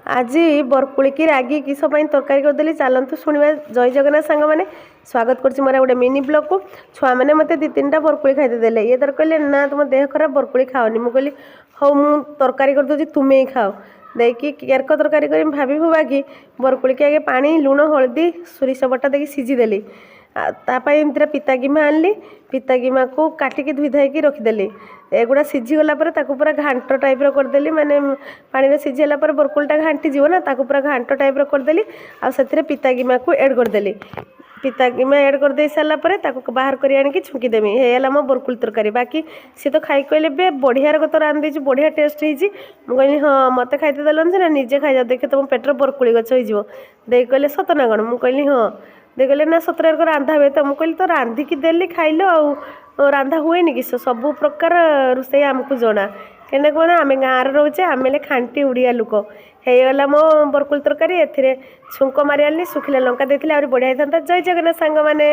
आज बरकुड़ी की रागी किस तरकारी करदेली चलतु शुणा। जय जगन्नाथ सांग मैंने स्वागत कर मोर गोटे मिनी ब्लॉग को। छुआ मैंने मत दी तीन टा बरकुड़ी खाईदे ये तर कहले ना तुम देह खराब बरकुड़ी खाओनी। मुझे कहली हाँ मु तरकारी करदे तुम्हें ही खाओ देखिए केरक तरकारी कर भाभी भुआ कि बरकुड़ी के आगे पानी लुण हलदी सोरिष बटा देखिए सीझीदेली। एमती पिता गिमा आनली पिता गिमा को काटिकी धोई धाई रखिदेली। एगुड़ा सीझीगला पूरा घांट टाइप करदेली माने पानी में सीझीगला बरकुलटा घांटी जीव ना पूरा घांट टाइप करदेली। आउ पिता गिमा को ऐड करदेली। पिता गिमा ऐड कर दे सारा बाहर कर आनिकी छुंकीदेमी है मो बरकुल तरकारी। बाकी सी तो खाई कहले बे बढ़िया तो रांधि बढ़िया टेस्ट होती। मुझे हाँ मत खाईते देलन ना निजे खाई देखे तुम पेटर बरकुली गच हो कहले सत ना कौन मुझे कहली हाँ दे कहले ना सतरे रांधा हुए तो मुझे तो रांधिकी देली खाइल आ रांधा हुए कि सब प्रकार रोषे आमको जना कहीं कौन आम गाँव रोचे आम खांटी उड़िया लोक होगला मो बरकुल तरकारी। ए छुंक मारी आनी सुखिला लंका देती बढ़िया होता। जय जगन्नाथ सांग माने।